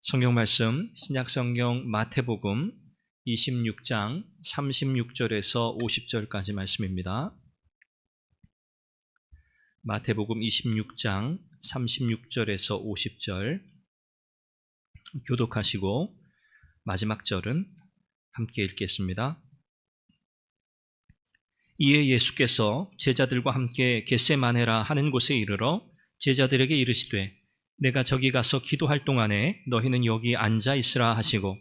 성경 말씀 신약성경 마태복음 26장 36절에서 50절까지 말씀입니다. 마태복음 26장 36절에서 50절 교독하시고 마지막 절은 함께 읽겠습니다. 이에 예수께서 제자들과 함께 겟세마네라 하는 곳에 이르러 제자들에게 이르시되 내가 저기 가서 기도할 동안에 너희는 여기 앉아 있으라 하시고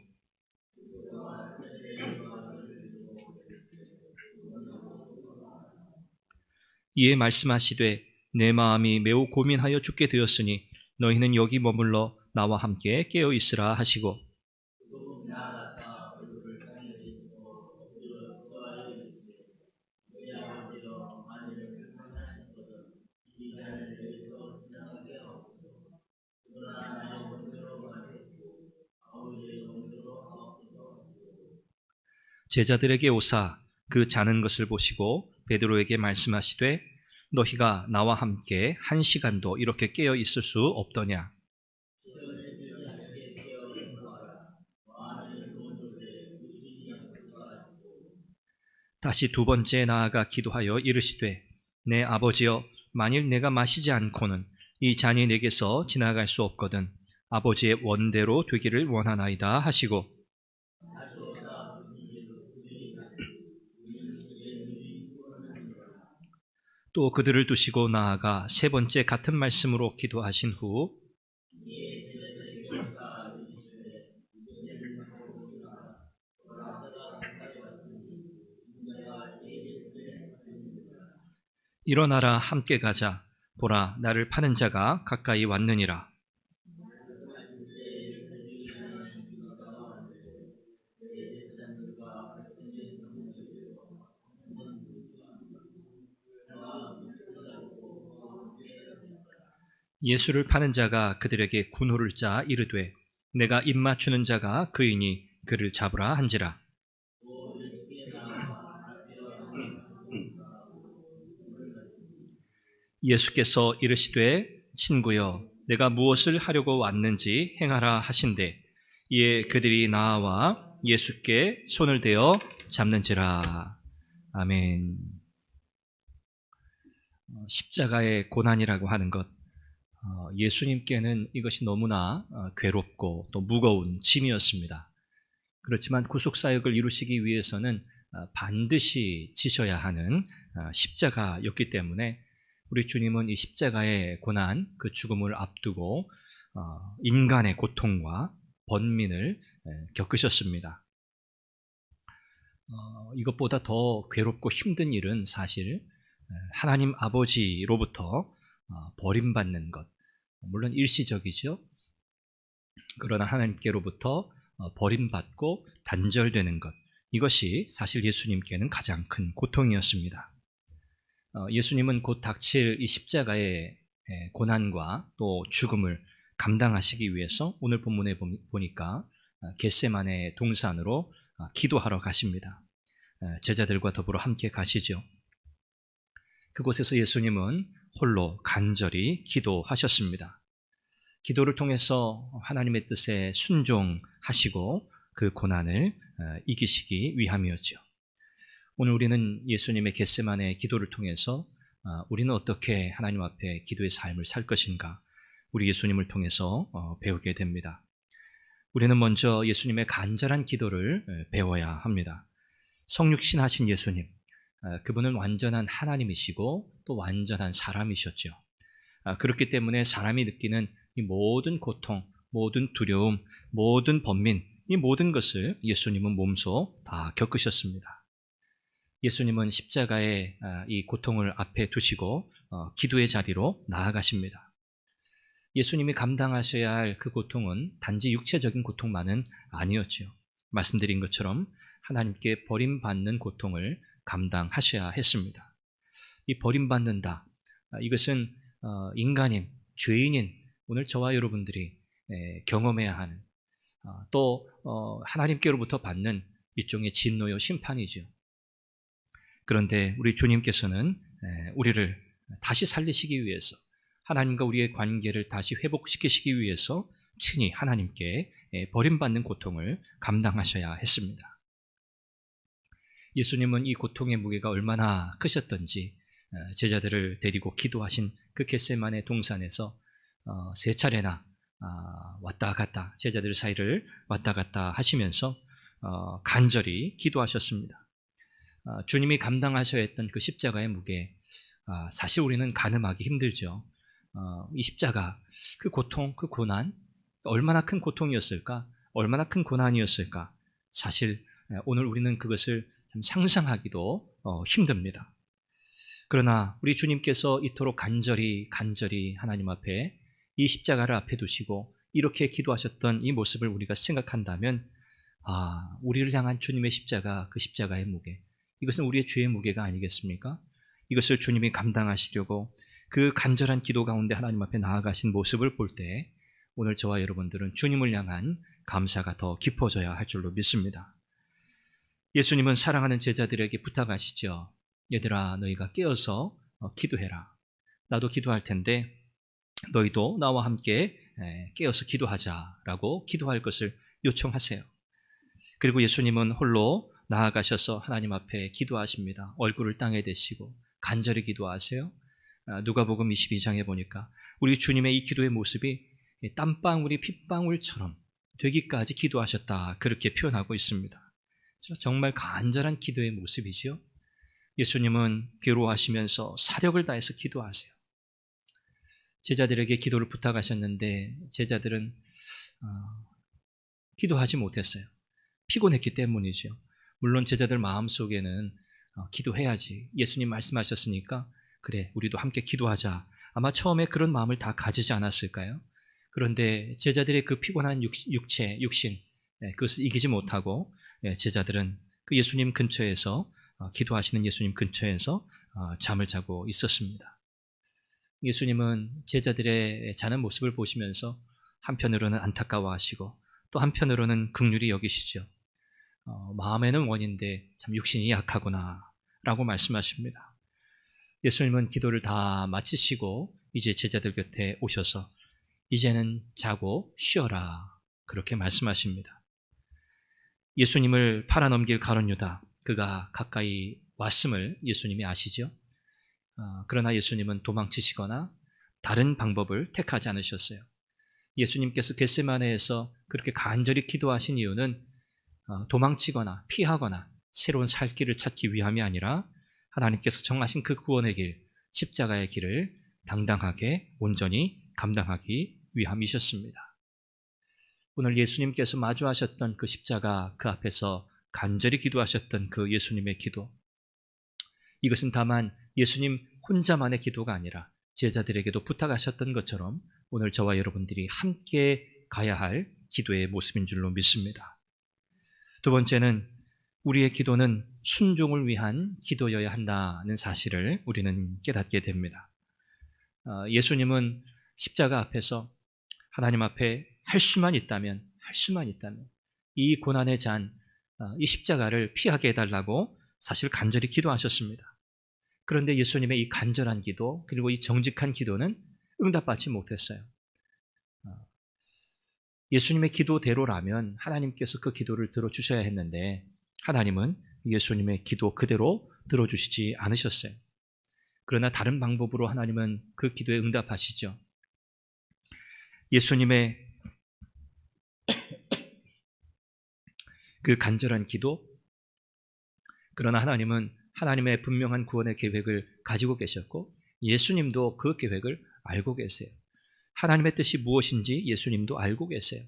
이에 말씀하시되 내 마음이 매우 고민하여 죽게 되었으니 너희는 여기 머물러 나와 함께 깨어 있으라 하시고 제자들에게 오사 그 자는 것을 보시고 베드로에게 말씀하시되 너희가 나와 함께 1시간도 이렇게 깨어 있을 수 없더냐. 다시 두 번째 나아가 기도하여 이르시되 내 아버지여 만일 내가 마시지 않고는 이 잔이 내게서 지나갈 수 없거든 아버지의 원대로 되기를 원하나이다 하시고 또 그들을 두시고 나아가 세 번째 같은 말씀으로 기도하신 후 일어나라 함께 가자 보라 나를 파는 자가 가까이 왔느니라. 예수를 파는 자가 그들에게 군호를 짜 이르되 내가 입맞추는 자가 그이니 그를 잡으라 한지라. 예수께서 이르시되 친구여 내가 무엇을 하려고 왔는지 행하라 하신대 이에 그들이 나아와 예수께 손을 대어 잡는지라. 아멘. 십자가의 고난이라고 하는 것, 예수님께는 이것이 너무나 괴롭고 또 무거운 짐이었습니다. 그렇지만 구속사역을 이루시기 위해서는 반드시 지셔야 하는 십자가였기 때문에 우리 주님은 이 십자가의 고난, 그 죽음을 앞두고 인간의 고통과 번민을 겪으셨습니다. 이것보다 더 괴롭고 힘든 일은 사실 하나님 아버지로부터 버림받는 것, 물론 일시적이죠. 그러나 하나님께로부터 버림받고 단절되는 것, 이것이 사실 예수님께는 가장 큰 고통이었습니다. 예수님은 곧 닥칠 이 십자가의 고난과 또 죽음을 감당하시기 위해서 오늘 본문에 보니까 겟세마네 동산으로 기도하러 가십니다. 제자들과 더불어 함께 가시죠. 그곳에서 예수님은 홀로 간절히 기도하셨습니다. 기도를 통해서 하나님의 뜻에 순종하시고 그 고난을 이기시기 위함이었죠. 오늘 우리는 예수님의 겟세마네 기도를 통해서 우리는 어떻게 하나님 앞에 기도의 삶을 살 것인가 우리 예수님을 통해서 배우게 됩니다. 우리는 먼저 예수님의 간절한 기도를 배워야 합니다. 성육신 하신 예수님, 그분은 완전한 하나님이시고 또 완전한 사람이셨죠. 그렇기 때문에 사람이 느끼는 이 모든 고통, 모든 두려움, 모든 번민, 이 모든 것을 예수님은 몸소 다 겪으셨습니다. 예수님은 십자가의 이 고통을 앞에 두시고 기도의 자리로 나아가십니다. 예수님이 감당하셔야 할 그 고통은 단지 육체적인 고통만은 아니었죠. 말씀드린 것처럼 하나님께 버림받는 고통을 감당하셔야 했습니다. 이 버림받는다, 이것은 인간인, 죄인인 오늘 저와 여러분들이 경험해야 하는 또 하나님께로부터 받는 일종의 진노요 심판이죠. 그런데 우리 주님께서는 우리를 다시 살리시기 위해서 하나님과 우리의 관계를 다시 회복시키시기 위해서 친히 하나님께 버림받는 고통을 감당하셔야 했습니다. 예수님은 이 고통의 무게가 얼마나 크셨던지 제자들을 데리고 기도하신 그 겟세마네 동산에서 세 차례나 왔다 갔다 제자들 사이를 왔다 갔다 하시면서 간절히 기도하셨습니다. 주님이 감당하셔야 했던 그 십자가의 무게, 사실 우리는 가늠하기 힘들죠. 이 십자가, 그 고통, 그 고난, 얼마나 큰 고통이었을까? 얼마나 큰 고난이었을까? 사실 오늘 우리는 그것을 참 상상하기도 힘듭니다. 그러나 우리 주님께서 이토록 간절히 하나님 앞에 이 십자가를 앞에 두시고 이렇게 기도하셨던 이 모습을 우리가 생각한다면 우리를 향한 주님의 십자가, 그 십자가의 무게, 이것은 우리의 죄의 무게가 아니겠습니까? 이것을 주님이 감당하시려고 그 간절한 기도 가운데 하나님 앞에 나아가신 모습을 볼 때 오늘 저와 여러분들은 주님을 향한 감사가 더 깊어져야 할 줄로 믿습니다. 예수님은 사랑하는 제자들에게 부탁하시죠. 얘들아, 너희가 깨어서 기도해라. 나도 기도할 텐데 너희도 나와 함께 깨어서 기도하자라고 기도할 것을 요청하세요. 그리고 예수님은 홀로 나아가셔서 하나님 앞에 기도하십니다. 얼굴을 땅에 대시고 간절히 기도하세요. 누가복음 22장에 보니까 우리 주님의 이 기도의 모습이 땀방울이 핏방울처럼 되기까지 기도하셨다, 그렇게 표현하고 있습니다. 정말 간절한 기도의 모습이지요. 예수님은 괴로워하시면서 사력을 다해서 기도하세요. 제자들에게 기도를 부탁하셨는데 제자들은 기도하지 못했어요. 피곤했기 때문이죠. 물론 제자들 마음속에는 기도해야지, 예수님 말씀하셨으니까 그래 우리도 함께 기도하자, 아마 처음에 그런 마음을 다 가지지 않았을까요? 그런데 제자들의 그 피곤한 육신, 그것을 이기지 못하고 제자들은 그 예수님 근처에서 기도하시는 예수님 근처에서 잠을 자고 있었습니다. 예수님은 제자들의 자는 모습을 보시면서 한편으로는 안타까워하시고 또 한편으로는 긍휼히 여기시죠. 마음에는 원인데 참 육신이 약하구나 라고 말씀하십니다. 예수님은 기도를 다 마치시고 이제 제자들 곁에 오셔서 이제는 자고 쉬어라, 그렇게 말씀하십니다. 예수님을 팔아넘길 가룟 유다, 그가 가까이 왔음을 예수님이 아시죠. 그러나 예수님은 도망치시거나 다른 방법을 택하지 않으셨어요. 예수님께서 겟세마네에서 그렇게 간절히 기도하신 이유는 도망치거나 피하거나 새로운 살 길을 찾기 위함이 아니라 하나님께서 정하신 그 구원의 길, 십자가의 길을 당당하게 온전히 감당하기 위함이셨습니다. 오늘 예수님께서 마주하셨던 그 십자가, 그 앞에서 간절히 기도하셨던 그 예수님의 기도, 이것은 다만 예수님 혼자만의 기도가 아니라 제자들에게도 부탁하셨던 것처럼 오늘 저와 여러분들이 함께 가야 할 기도의 모습인 줄로 믿습니다. 두 번째는 우리의 기도는 순종을 위한 기도여야 한다는 사실을 우리는 깨닫게 됩니다. 예수님은 십자가 앞에서 하나님 앞에 할 수만 있다면 이 고난의 잔, 이 십자가를 피하게 해달라고 사실 간절히 기도하셨습니다. 그런데 예수님의 이 간절한 기도, 그리고 이 정직한 기도는 응답받지 못했어요. 예수님의 기도대로라면 하나님께서 그 기도를 들어주셔야 했는데 하나님은 예수님의 기도 그대로 들어주시지 않으셨어요. 그러나 다른 방법으로 하나님은 그 기도에 응답하시죠. 예수님의 그 간절한 기도, 그러나 하나님은 하나님의 분명한 구원의 계획을 가지고 계셨고 예수님도 그 계획을 알고 계세요. 하나님의 뜻이 무엇인지 예수님도 알고 계세요.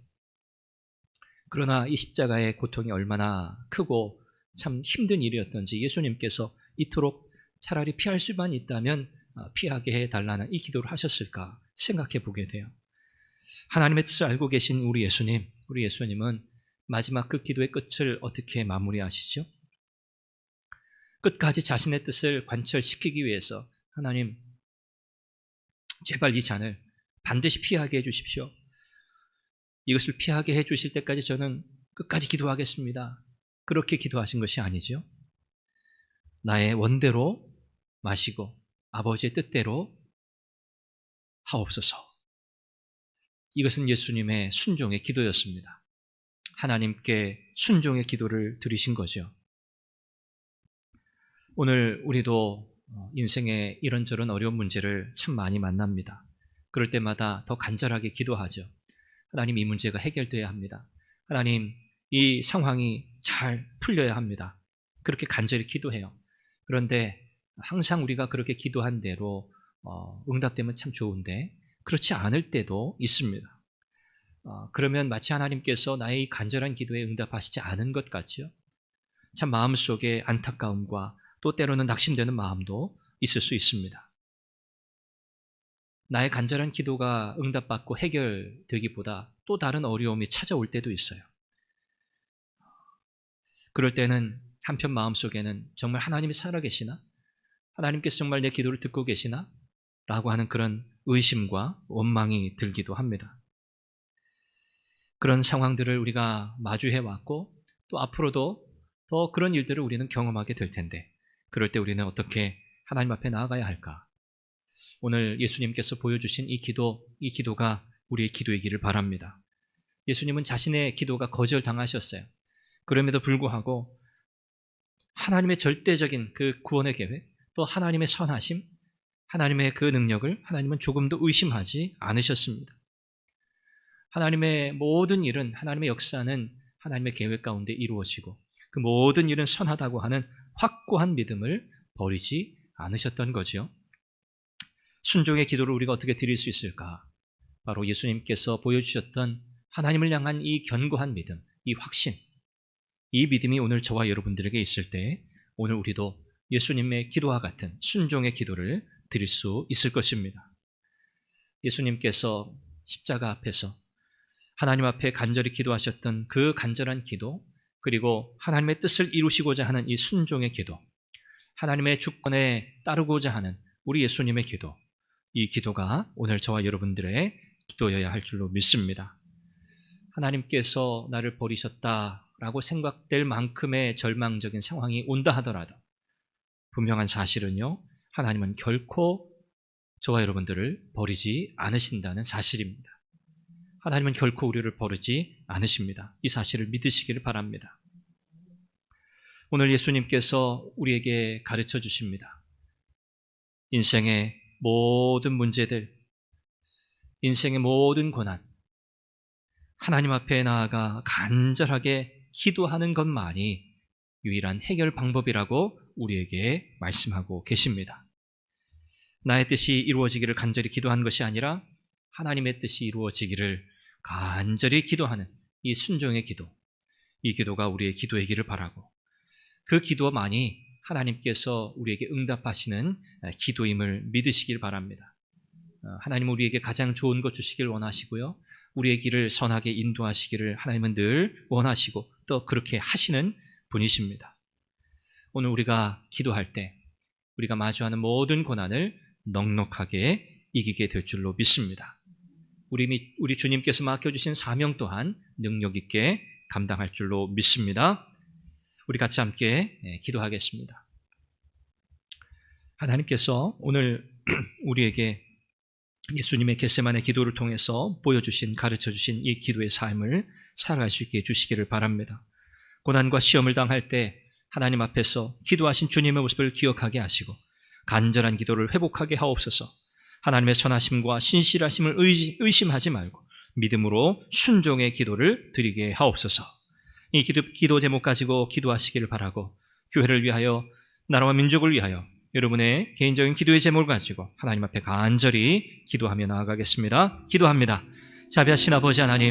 그러나 이 십자가의 고통이 얼마나 크고 참 힘든 일이었던지 예수님께서 이토록 차라리 피할 수만 있다면 피하게 해달라는 이 기도를 하셨을까 생각해 보게 돼요. 하나님의 뜻을 알고 계신 우리 예수님은 마지막 그 기도의 끝을 어떻게 마무리하시죠? 끝까지 자신의 뜻을 관철시키기 위해서 하나님, 제발 이 잔을 반드시 피하게 해주십시오. 이것을 피하게 해주실 때까지 저는 끝까지 기도하겠습니다. 그렇게 기도하신 것이 아니죠. 나의 원대로 마시고 아버지의 뜻대로 하옵소서. 이것은 예수님의 순종의 기도였습니다. 하나님께 순종의 기도를 드리신 거죠. 오늘 우리도 인생의 이런저런 어려운 문제를 참 많이 만납니다. 그럴 때마다 더 간절하게 기도하죠. 하나님, 이 문제가 해결돼야 합니다. 하나님, 이 상황이 잘 풀려야 합니다. 그렇게 간절히 기도해요. 그런데 항상 우리가 그렇게 기도한 대로 응답되면 참 좋은데 그렇지 않을 때도 있습니다. 그러면 마치 하나님께서 나의 이 간절한 기도에 응답하시지 않은 것 같죠. 참 마음속에 안타까움과 또 때로는 낙심되는 마음도 있을 수 있습니다. 나의 간절한 기도가 응답받고 해결되기보다 또 다른 어려움이 찾아올 때도 있어요. 그럴 때는 한편 마음속에는 정말 하나님이 살아계시나? 하나님께서 정말 내 기도를 듣고 계시나? 라고 하는 그런 의심과 원망이 들기도 합니다. 그런 상황들을 우리가 마주해 왔고 또 앞으로도 더 그런 일들을 우리는 경험하게 될 텐데 그럴 때 우리는 어떻게 하나님 앞에 나아가야 할까? 오늘 예수님께서 보여주신 이 기도가 우리의 기도이기를 바랍니다. 예수님은 자신의 기도가 거절당하셨어요. 그럼에도 불구하고 하나님의 절대적인 그 구원의 계획, 또 하나님의 선하심, 하나님의 그 능력을 하나님은 조금도 의심하지 않으셨습니다. 하나님의 모든 일은, 하나님의 역사는 하나님의 계획 가운데 이루어지고 그 모든 일은 선하다고 하는 확고한 믿음을 버리지 않으셨던 거죠. 순종의 기도를 우리가 어떻게 드릴 수 있을까? 바로 예수님께서 보여주셨던 하나님을 향한 이 견고한 믿음, 이 확신, 이 믿음이 오늘 저와 여러분들에게 있을 때 오늘 우리도 예수님의 기도와 같은 순종의 기도를 드릴 수 있을 것입니다. 예수님께서 십자가 앞에서 하나님 앞에 간절히 기도하셨던 그 간절한 기도, 그리고 하나님의 뜻을 이루시고자 하는 이 순종의 기도, 하나님의 주권에 따르고자 하는 우리 예수님의 기도, 이 기도가 오늘 저와 여러분들의 기도여야 할 줄로 믿습니다. 하나님께서 나를 버리셨다라고 생각될 만큼의 절망적인 상황이 온다 하더라도 분명한 사실은요, 하나님은 결코 저와 여러분들을 버리지 않으신다는 사실입니다. 하나님은 결코 우리를 버리지 않으십니다. 이 사실을 믿으시기를 바랍니다. 오늘 예수님께서 우리에게 가르쳐 주십니다. 인생의 모든 문제들, 인생의 모든 고난, 하나님 앞에 나아가 간절하게 기도하는 것만이 유일한 해결 방법이라고 우리에게 말씀하고 계십니다. 나의 뜻이 이루어지기를 간절히 기도한 것이 아니라 하나님의 뜻이 이루어지기를 간절히 기도하는 이 순종의 기도, 이 기도가 우리의 기도이기를 바라고 그 기도만이 하나님께서 우리에게 응답하시는 기도임을 믿으시길 바랍니다. 하나님은 우리에게 가장 좋은 것 주시길 원하시고요, 우리의 길을 선하게 인도하시기를 하나님은 늘 원하시고 또 그렇게 하시는 분이십니다. 오늘 우리가 기도할 때 우리가 마주하는 모든 고난을 넉넉하게 이기게 될 줄로 믿습니다. 우리 주님께서 맡겨주신 사명 또한 능력 있게 감당할 줄로 믿습니다. 우리 같이 함께 기도하겠습니다. 하나님께서 오늘 우리에게 예수님의 겟세마네 기도를 통해서 보여주신, 가르쳐주신 이 기도의 삶을 살아갈 수 있게 해주시기를 바랍니다. 고난과 시험을 당할 때 하나님 앞에서 기도하신 주님의 모습을 기억하게 하시고 간절한 기도를 회복하게 하옵소서. 하나님의 선하심과 신실하심을 의심하지 말고 믿음으로 순종의 기도를 드리게 하옵소서. 이 기도 제목 가지고 기도하시기를 바라고 교회를 위하여, 나라와 민족을 위하여 여러분의 개인적인 기도의 제목을 가지고 하나님 앞에 간절히 기도하며 나아가겠습니다. 기도합니다. 자비하신 아버지 하나님,